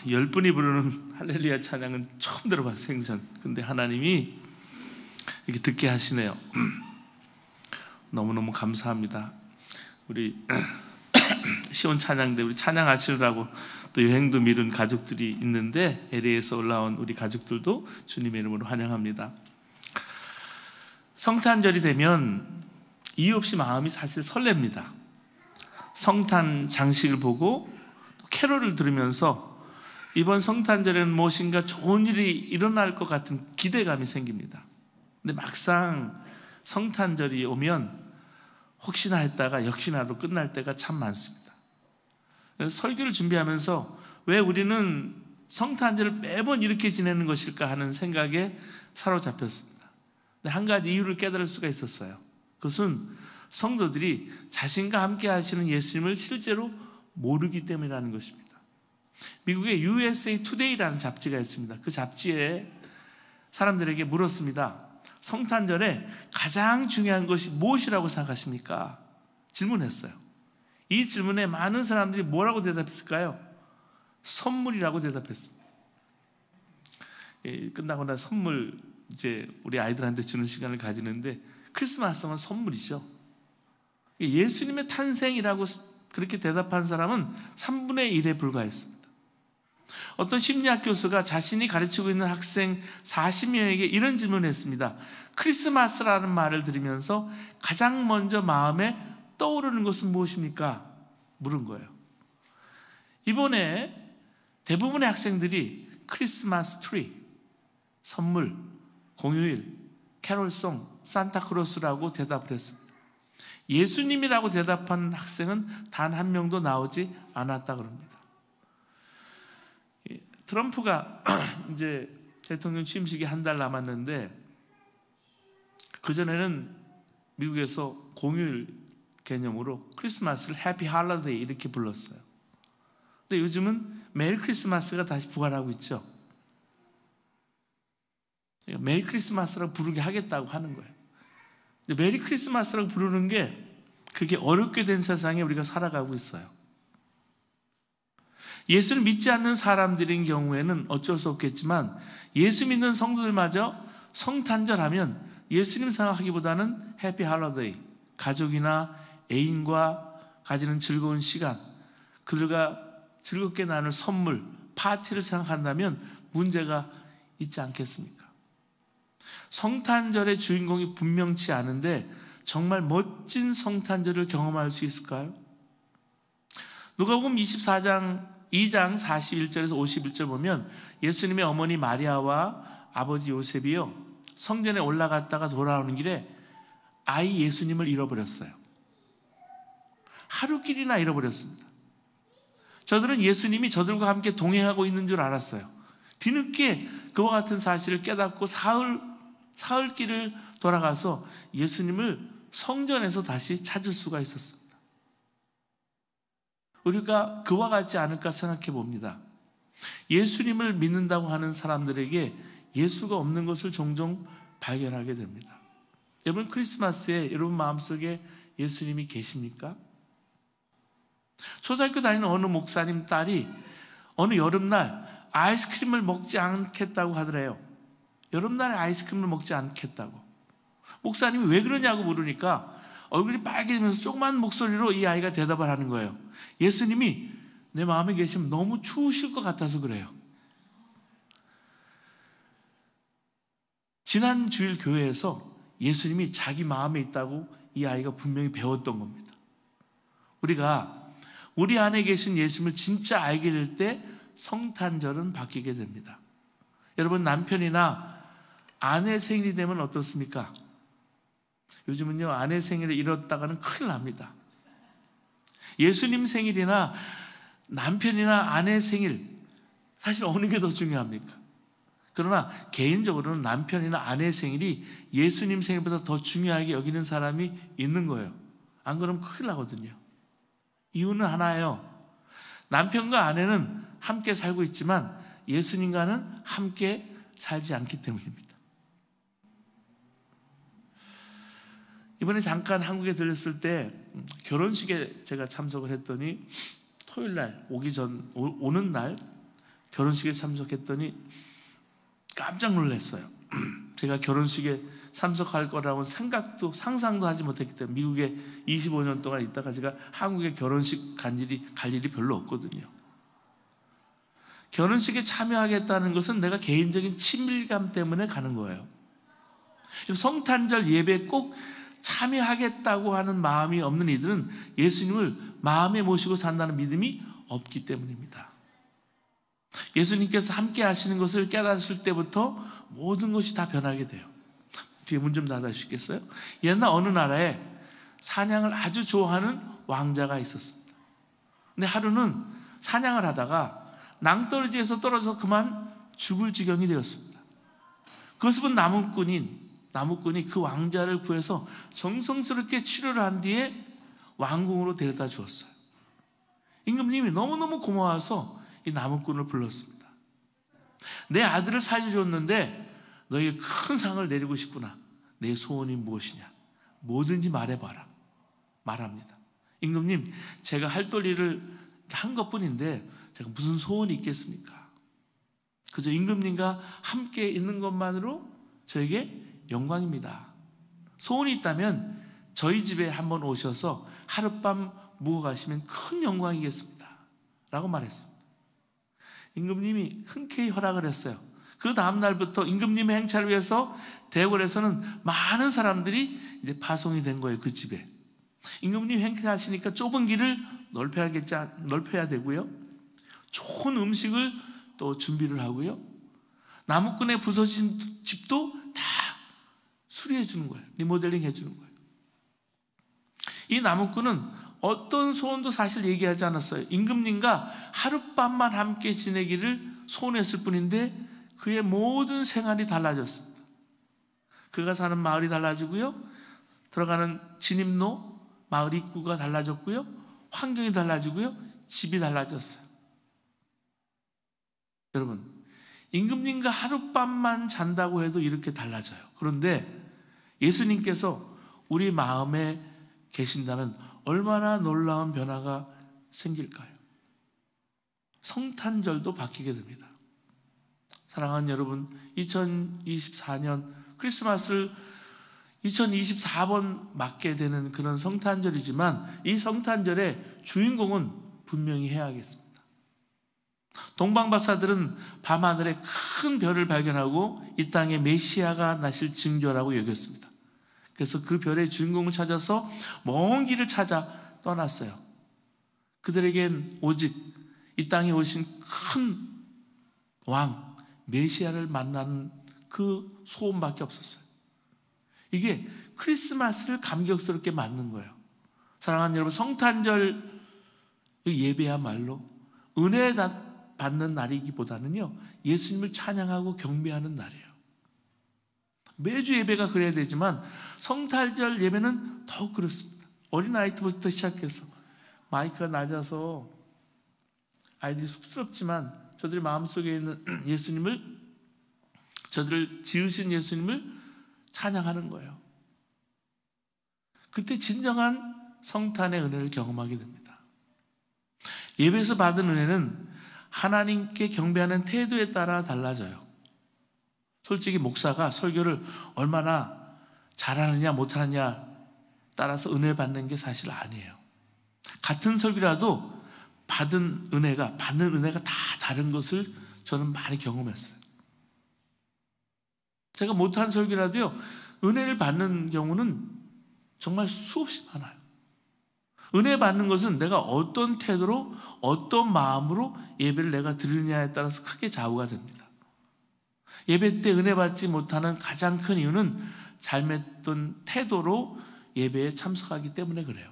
10분이 부르는 할렐루야 찬양은 처음 들어봤어요, 생전. 근데 하나님이 이렇게 듣게 하시네요. 너무너무 감사합니다. 우리 시온 찬양대 우리 찬양하시느라고 또 여행도 미룬 가족들이 있는데 LA에서 올라온 우리 가족들도 주님의 이름으로 환영합니다. 성탄절이 되면 이유 없이 마음이 사실 설렙니다. 성탄 장식을 보고 캐롤을 들으면서 이번 성탄절에는 무엇인가 좋은 일이 일어날 것 같은 기대감이 생깁니다. 근데 막상 성탄절이 오면 혹시나 했다가 역시나로 끝날 때가 참 많습니다. 설교를 준비하면서 왜 우리는 성탄절을 매번 이렇게 지내는 것일까 하는 생각에 사로잡혔습니다. 근데 한 가지 이유를 깨달을 수가 있었어요. 그것은 성도들이 자신과 함께 하시는 예수님을 실제로 모르기 때문이라는 것입니다. 미국의 USA Today라는 잡지가 있습니다. 그 잡지에 사람들에게 물었습니다. 성탄절에 가장 중요한 것이 무엇이라고 생각하십니까? 질문했어요. 이 질문에 많은 사람들이 뭐라고 대답했을까요? 선물이라고 대답했습니다. 끝나고 나 선물 이제 우리 아이들한테 주는 시간을 가지는데 크리스마스는 선물이죠. 예수님의 탄생이라고 그렇게 대답한 사람은 3분의 1에 불과했습니다. 어떤 심리학 교수가 자신이 가르치고 있는 학생 40명에게 이런 질문을 했습니다. 크리스마스라는 말을 들으면서 가장 먼저 마음에 떠오르는 것은 무엇입니까? 물은 거예요. 이번에 대부분의 학생들이 크리스마스 트리, 선물, 공휴일, 캐롤송, 산타크로스라고 대답을 했습니다. 예수님이라고 대답한 학생은 단 한 명도 나오지 않았다 그럽니다. 트럼프가 이제 대통령 취임식이 한 달 남았는데 그전에는 미국에서 공휴일 개념으로 크리스마스를 해피 할러데이 이렇게 불렀어요. 근데 요즘은 메리 크리스마스가 다시 부활하고 있죠. 메리 크리스마스라고 부르게 하겠다고 하는 거예요. 메리 크리스마스라고 부르는 게 그게 어렵게 된 세상에 우리가 살아가고 있어요. 예수를 믿지 않는 사람들인 경우에는 어쩔 수 없겠지만 예수 믿는 성도들마저 성탄절 하면 예수님 생각하기보다는 해피 할러데이, 가족이나 애인과 가지는 즐거운 시간, 그들과 즐겁게 나눌 선물, 파티를 생각한다면 문제가 있지 않겠습니까? 성탄절의 주인공이 분명치 않은데 정말 멋진 성탄절을 경험할 수 있을까요? 누가복음 24장 2장 41절에서 51절 보면 예수님의 어머니 마리아와 아버지 요셉이요 성전에 올라갔다가 돌아오는 길에 아이 예수님을 잃어버렸어요. 하루길이나 잃어버렸습니다. 저들은 예수님이 저들과 함께 동행하고 있는 줄 알았어요. 뒤늦게 그와 같은 사실을 깨닫고 사흘길을 돌아가서 예수님을 성전에서 다시 찾을 수가 있었습니다. 우리가 그와 같지 않을까 생각해 봅니다. 예수님을 믿는다고 하는 사람들에게 예수가 없는 것을 종종 발견하게 됩니다. 여러분 크리스마스에 여러분 마음속에 예수님이 계십니까? 초등학교 다니는 어느 목사님 딸이 어느 여름날 아이스크림을 먹지 않겠다고 하더래요. 여름날에 아이스크림을 먹지 않겠다고. 목사님이 왜 그러냐고 물으니까 얼굴이 빨개지면서 조그만 목소리로 이 아이가 대답을 하는 거예요. 예수님이 내 마음에 계시면 너무 추우실 것 같아서 그래요. 지난 주일 교회에서 예수님이 자기 마음에 있다고 이 아이가 분명히 배웠던 겁니다. 우리가 우리 안에 계신 예수님을 진짜 알게 될 때 성탄절은 바뀌게 됩니다. 여러분 남편이나 아내 생일이 되면 어떻습니까? 요즘은요 아내 생일을 잃었다가는 큰일 납니다. 예수님 생일이나 남편이나 아내 생일 사실 어느 게 더 중요합니까? 그러나 개인적으로는 남편이나 아내 생일이 예수님 생일보다 더 중요하게 여기는 사람이 있는 거예요. 안 그러면 큰일 나거든요. 이유는 하나예요. 남편과 아내는 함께 살고 있지만 예수님과는 함께 살지 않기 때문입니다. 이번에 잠깐 한국에 들렸을 때 결혼식에 제가 참석을 했더니 토요일 날 오는 날 결혼식에 참석했더니 깜짝 놀랐어요. 제가 결혼식에 참석할 거라고 생각도 상상도 하지 못했기 때문에 미국에 25년 동안 있다가 제가 한국에 결혼식 갈 일이 별로 없거든요. 결혼식에 참여하겠다는 것은 내가 개인적인 친밀감 때문에 가는 거예요. 성탄절 예배에 꼭 참여하겠다고 하는 마음이 없는 이들은 예수님을 마음에 모시고 산다는 믿음이 없기 때문입니다. 예수님께서 함께 하시는 것을 깨닫을 때부터 모든 것이 다 변하게 돼요. 뒤에 문 좀 닫아주시겠어요? 옛날 어느 나라에 사냥을 아주 좋아하는 왕자가 있었습니다. 근데 하루는 사냥을 하다가 낭떠러지에서 떨어져서 그만 죽을 지경이 되었습니다. 그것을 본 나무꾼이 그 왕자를 구해서 정성스럽게 치료를 한 뒤에 왕궁으로 데려다 주었어요. 임금님이 너무너무 고마워서 이 나무꾼을 불렀습니다. 내 아들을 살려줬는데 너에게 큰 상을 내리고 싶구나. 내 소원이 무엇이냐? 뭐든지 말해봐라. 말합니다. 임금님, 제가 할 도리를 한 것뿐인데 제가 무슨 소원이 있겠습니까? 그저 임금님과 함께 있는 것만으로 저에게 영광입니다. 소원이 있다면 저희 집에 한번 오셔서 하룻밤 묵어 가시면 큰 영광이겠습니다. 라고 말했습니다. 임금님이 흔쾌히 허락을 했어요. 그 다음 날부터 임금님의 행차를 위해서 대궐에서는 많은 사람들이 이제 파송이 된 거예요. 그 집에. 임금님 행차하시니까 좁은 길을 넓혀야 되고요. 좋은 음식을 또 준비를 하고요. 나무꾼의 부서진 집도 다 수리해 주는 거예요. 리모델링 해 주는 거예요. 이 나무꾼은 어떤 소원도 사실 얘기하지 않았어요. 임금님과 하룻밤만 함께 지내기를 소원했을 뿐인데 그의 모든 생활이 달라졌습니다. 그가 사는 마을이 달라지고요. 들어가는 진입로, 마을 입구가 달라졌고요. 환경이 달라지고요. 집이 달라졌어요. 여러분, 임금님과 하룻밤만 잔다고 해도 이렇게 달라져요. 그런데 예수님께서 우리 마음에 계신다면 얼마나 놀라운 변화가 생길까요? 성탄절도 바뀌게 됩니다. 사랑하는 여러분, 2024년 크리스마스를 2024번 맞게 되는 그런 성탄절이지만 이 성탄절의 주인공은 분명히 해야겠습니다. 동방박사들은 밤하늘에 큰 별을 발견하고 이 땅에 메시아가 나실 징조라고 여겼습니다. 그래서 그 별의 주인공을 찾아서 먼 길을 찾아 떠났어요. 그들에겐 오직 이 땅에 오신 큰 왕, 메시아를 만나는 그 소원밖에 없었어요. 이게 크리스마스를 감격스럽게 맞는 거예요. 사랑하는 여러분, 성탄절 예배야말로 은혜 받는 날이기보다는요, 예수님을 찬양하고 경배하는 날이에요. 매주 예배가 그래야 되지만 성탄절 예배는 더욱 그렇습니다. 어린아이부터 시작해서 마이크가 낮아서 아이들이 쑥스럽지만 저들의 마음속에 있는 예수님을, 저들을 지으신 예수님을 찬양하는 거예요. 그때 진정한 성탄의 은혜를 경험하게 됩니다. 예배에서 받은 은혜는 하나님께 경배하는 태도에 따라 달라져요. 솔직히 목사가 설교를 얼마나 잘하느냐 못하느냐 따라서 은혜 받는 게 사실 아니에요. 같은 설교라도 받는 은혜가 다 다른 것을 저는 많이 경험했어요. 제가 못한 설교라도요, 은혜를 받는 경우는 정말 수없이 많아요. 은혜 받는 것은 내가 어떤 태도로, 어떤 마음으로 예배를 내가 드리느냐에 따라서 크게 좌우가 됩니다. 예배 때 은혜 받지 못하는 가장 큰 이유는 잘못된 태도로 예배에 참석하기 때문에 그래요.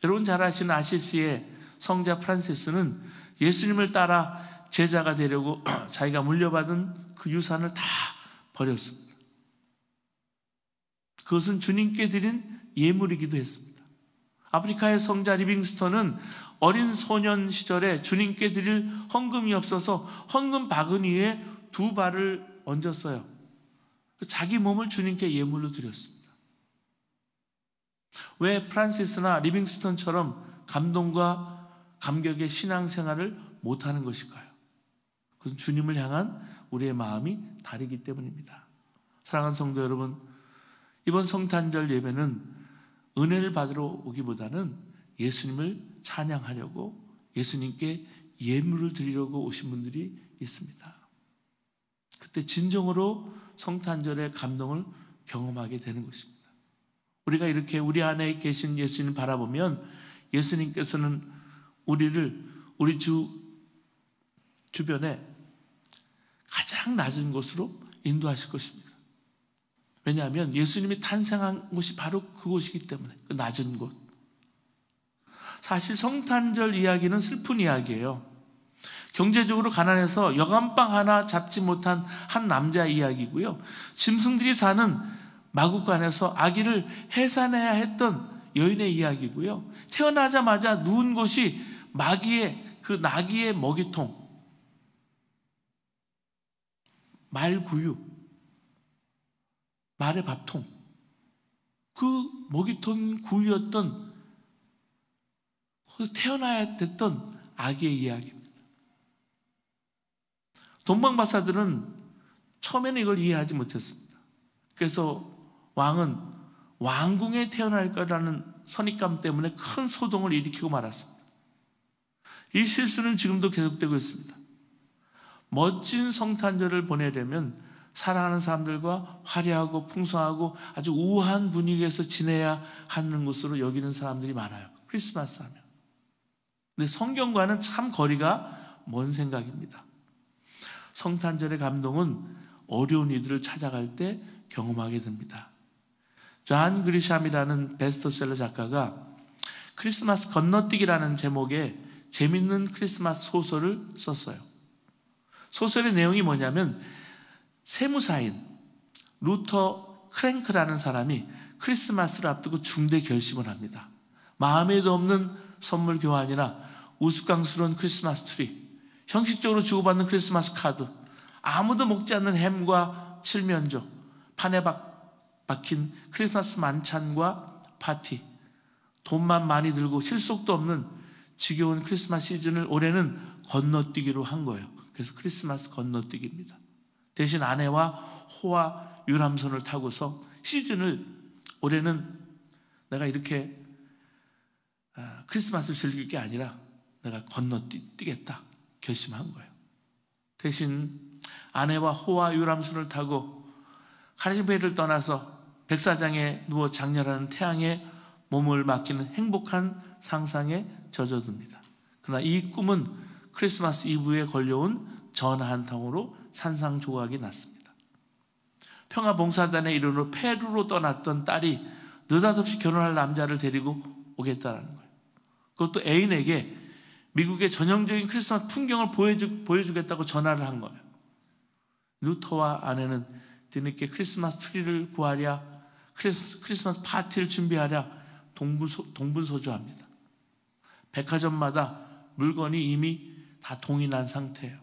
여러분 잘 아시는 아시시의 성자 프란시스는 예수님을 따라 제자가 되려고 자기가 물려받은 그 유산을 다 버렸습니다. 그것은 주님께 드린 예물이기도 했습니다. 아프리카의 성자 리빙스턴은 어린 소년 시절에 주님께 드릴 헌금이 없어서 헌금 바구니에 2발을 얹었어요. 자기 몸을 주님께 예물로 드렸습니다. 왜 프란시스나 리빙스턴처럼 감동과 감격의 신앙생활을 못하는 것일까요? 그것은 주님을 향한 우리의 마음이 다르기 때문입니다. 사랑하는 성도 여러분, 이번 성탄절 예배는 은혜를 받으러 오기보다는 예수님을 찬양하려고 예수님께 예물을 드리려고 오신 분들이 있습니다. 그때 진정으로 성탄절의 감동을 경험하게 되는 것입니다. 우리가 이렇게 우리 안에 계신 예수님을 바라보면 예수님께서는 우리를 우리 주변에 가장 낮은 곳으로 인도하실 것입니다. 왜냐하면 예수님이 탄생한 곳이 바로 그곳이기 때문에, 그 낮은 곳. 사실 성탄절 이야기는 슬픈 이야기예요. 경제적으로 가난해서 여간방 하나 잡지 못한 한 남자 이야기고요. 짐승들이 사는 마구간에서 아기를 해산해야 했던 여인의 이야기고요. 태어나자마자 누운 곳이 그 나귀의 먹이통, 말구유, 말의 밥통, 그 먹이통 구유였던, 거기서 태어나야 됐던 아기의 이야기입니다. 동방박사들은 처음에는 이걸 이해하지 못했습니다. 그래서 왕은 왕궁에 태어날 거라는 선입감 때문에 큰 소동을 일으키고 말았습니다. 이 실수는 지금도 계속되고 있습니다. 멋진 성탄절을 보내려면 사랑하는 사람들과 화려하고 풍성하고 아주 우아한 분위기에서 지내야 하는 것으로 여기는 사람들이 많아요. 크리스마스 하면. 근데 성경과는 참 거리가 먼 생각입니다. 성탄절의 감동은 어려운 이들을 찾아갈 때 경험하게 됩니다. 존 그리샴이라는 베스트셀러 작가가 크리스마스 건너뛰기라는 제목의 재밌는 크리스마스 소설을 썼어요. 소설의 내용이 뭐냐면 세무사인 루터 크랭크라는 사람이 크리스마스를 앞두고 중대 결심을 합니다. 마음에도 없는 선물 교환이나 우스꽝스러운 크리스마스 트리, 형식적으로 주고받는 크리스마스 카드, 아무도 먹지 않는 햄과 칠면조, 판에 박힌 크리스마스 만찬과 파티, 돈만 많이 들고 실속도 없는 지겨운 크리스마스 시즌을 올해는 건너뛰기로 한 거예요. 그래서 크리스마스 건너뛰기입니다. 대신 아내와 호와 유람선을 타고서 시즌을 올해는 내가 이렇게 크리스마스를 즐길 게 아니라 내가 건너뛰겠다 결심한 거예요. 대신 아내와 호와 유람선을 타고 카리브해를 떠나서 백사장에 누워 장렬하는 태양에 몸을 맡기는 행복한 상상에 젖어듭니다. 그러나 이 꿈은 크리스마스 이브에 걸려온 전화 한 통으로 산상조각이 났습니다. 평화봉사단의 일원으로 페루로 떠났던 딸이 느닷없이 결혼할 남자를 데리고 오겠다라는 거예요. 그것도 애인에게 미국의 전형적인 크리스마스 풍경을 보여주겠다고 전화를 한 거예요. 루터와 아내는 뒤늦게 크리스마스 트리를 구하랴, 크리스마스 파티를 준비하랴 동분서주합니다. 백화점마다 물건이 이미 다 동이 난 상태예요.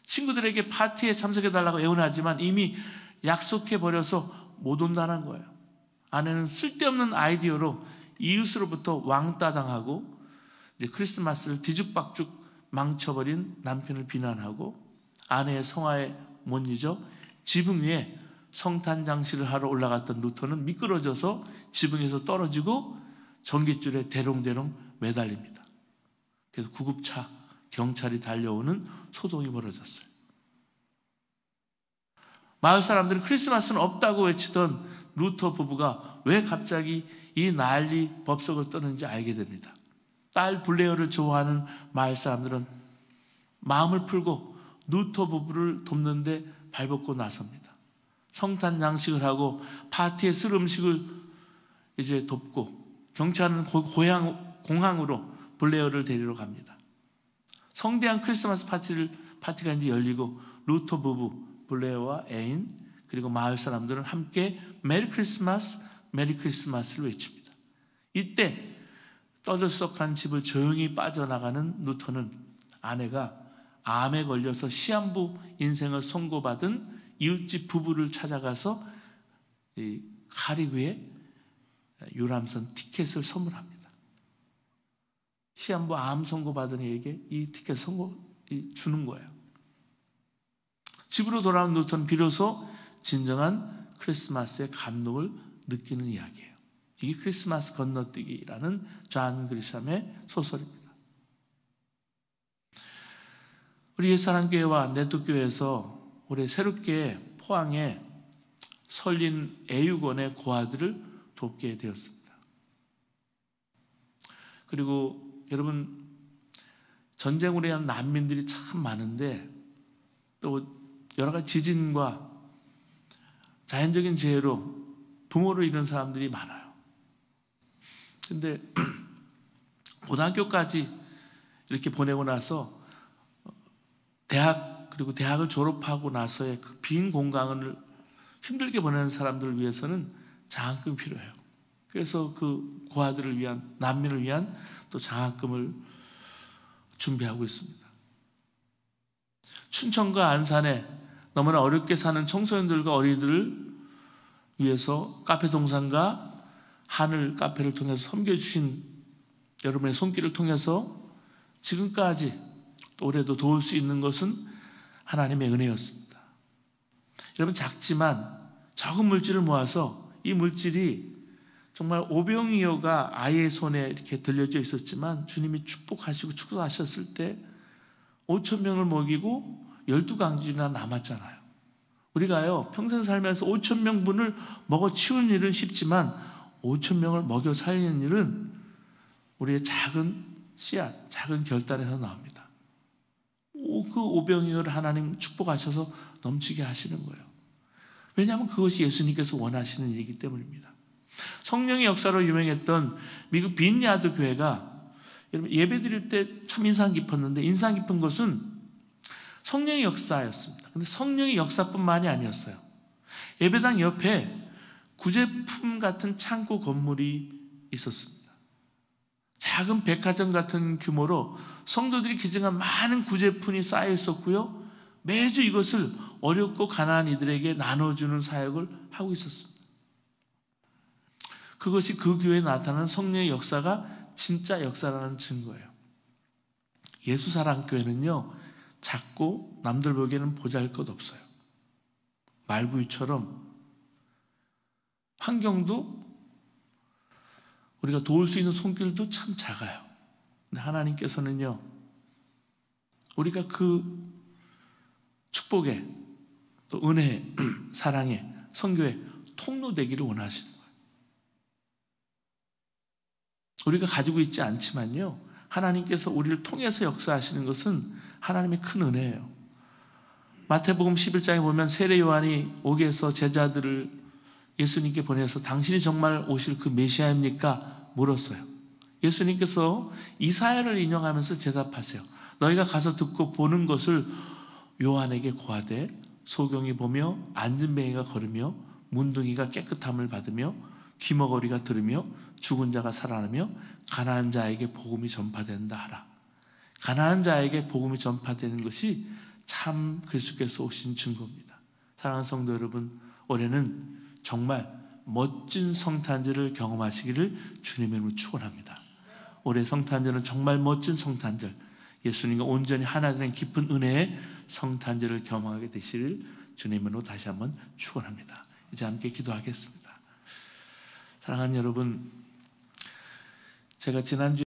친구들에게 파티에 참석해달라고 애원하지만 이미 약속해버려서 못 온다는 거예요. 아내는 쓸데없는 아이디어로 이웃으로부터 왕따 당하고 이제 크리스마스를 뒤죽박죽 망쳐버린 남편을 비난하고 아내의 성화에 못 잊어 지붕 위에 성탄 장식을 하러 올라갔던 루터는 미끄러져서 지붕에서 떨어지고 전깃줄에 대롱대롱 매달립니다. 그래서 구급차, 경찰이 달려오는 소동이 벌어졌어요. 마을 사람들은 크리스마스는 없다고 외치던 루터 부부가 왜 갑자기 이 난리 법석을 떠는지 알게 됩니다. 딸 블레어를 좋아하는 마을 사람들은 마음을 풀고 루터 부부를 돕는데 발벗고 나섭니다. 성탄 장식을 하고 파티에 쓸 음식을 이제 돕고 경찰은 공항으로 블레어를 데리러 갑니다. 성대한 크리스마스 파티가 이제 열리고 루터 부부, 블레어와 애인 그리고 마을 사람들은 함께 메리 크리스마스, 메리 크리스마스를 외칩니다. 이때 떠들썩한 집을 조용히 빠져나가는 루터는 아내가 암에 걸려서 시한부 인생을 선고받은 이웃집 부부를 찾아가서 이 카리브해 유람선 티켓을 선물합니다. 시한부 암 선고받은 이에게 이 티켓 주는 거예요. 집으로 돌아온 루터는 비로소 진정한 크리스마스의 감동을 느끼는 이야기예요. 이게 크리스마스 건너뛰기라는 존 그리샴의 소설입니다. 우리 옛사랑교회와 네트교회에서 올해 새롭게 포항에 설린 애육원의 고아들을 돕게 되었습니다. 그리고 여러분, 전쟁으로 인한 난민들이 참 많은데 또 여러 가지 지진과 자연적인 재해로 부모를 잃은 사람들이 많아요. 근데 고등학교까지 이렇게 보내고 나서 그리고 대학을 졸업하고 나서의 그 빈 공간을 힘들게 보내는 사람들을 위해서는 장학금이 필요해요. 그래서 그 고아들을 위한, 난민을 위한 또 장학금을 준비하고 있습니다. 춘천과 안산에 너무나 어렵게 사는 청소년들과 어린이들을 위해서 카페 동산과 하늘 카페를 통해서 섬겨주신 여러분의 손길을 통해서 지금까지 또 올해도 도울 수 있는 것은 하나님의 은혜였습니다. 여러분, 작지만 적은 물질을 모아서 이 물질이 정말 오병이어가 아이의 손에 이렇게 들려져 있었지만 주님이 축복하시고 축소하셨을 때 5천 명을 먹이고 12강질이나 남았잖아요. 우리가요, 평생 살면서 5천 명분을 먹어 치우는 일은 쉽지만 5천 명을 먹여 살리는 일은 우리의 작은 씨앗, 작은 결단에서 나옵니다. 그 오병이어를 하나님 축복하셔서 넘치게 하시는 거예요. 왜냐하면 그것이 예수님께서 원하시는 일이기 때문입니다. 성령의 역사로 유명했던 미국 빈야드 교회가 여러분 예배 드릴 때 참 인상 깊었는데, 인상 깊은 것은 성령의 역사였습니다. 근데 성령의 역사뿐만이 아니었어요. 예배당 옆에 구제품 같은 창고 건물이 있었습니다. 작은 백화점 같은 규모로 성도들이 기증한 많은 구제품이 쌓여 있었고요, 매주 이것을 어렵고 가난한 이들에게 나눠주는 사역을 하고 있었습니다. 그것이 그 교회에 나타나는 성령의 역사가 진짜 역사라는 증거예요. 예수사랑교회는요, 작고 남들 보기에는 보잘것없어요. 말구유처럼 환경도 우리가 도울 수 있는 손길도 참 작아요. 근데 하나님께서는요, 우리가 그 축복의 또 은혜의 사랑의 선교의 통로 되기를 원하시는 거예요. 우리가 가지고 있지 않지만요, 하나님께서 우리를 통해서 역사하시는 것은 하나님의 큰 은혜예요. 마태복음 11장에 보면 세례 요한이 오게 해서 제자들을 예수님께 보내서 당신이 정말 오실 그 메시아입니까? 물었어요. 예수님께서 이사야를 인용하면서 대답하세요. 너희가 가서 듣고 보는 것을 요한에게 고하되 소경이 보며 안진뱅이가 걸으며 문둥이가 깨끗함을 받으며 귀머거리가 들으며 죽은 자가 살아나며 가난한 자에게 복음이 전파된다 하라. 가난한 자에게 복음이 전파되는 것이 참 그리스도께서 오신 증거입니다. 사랑하는 성도 여러분, 올해는 정말 멋진 성탄절을 경험하시기를 주님의 이름으로 축원합니다. 올해 성탄절은 정말 멋진 성탄절, 예수님과 온전히 하나 되는 깊은 은혜의 성탄절을 경험하게 되시를 주님의 이름으로 다시 한번 축원합니다. 이제 함께 기도하겠습니다. 사랑하는 여러분, 제가 지난주에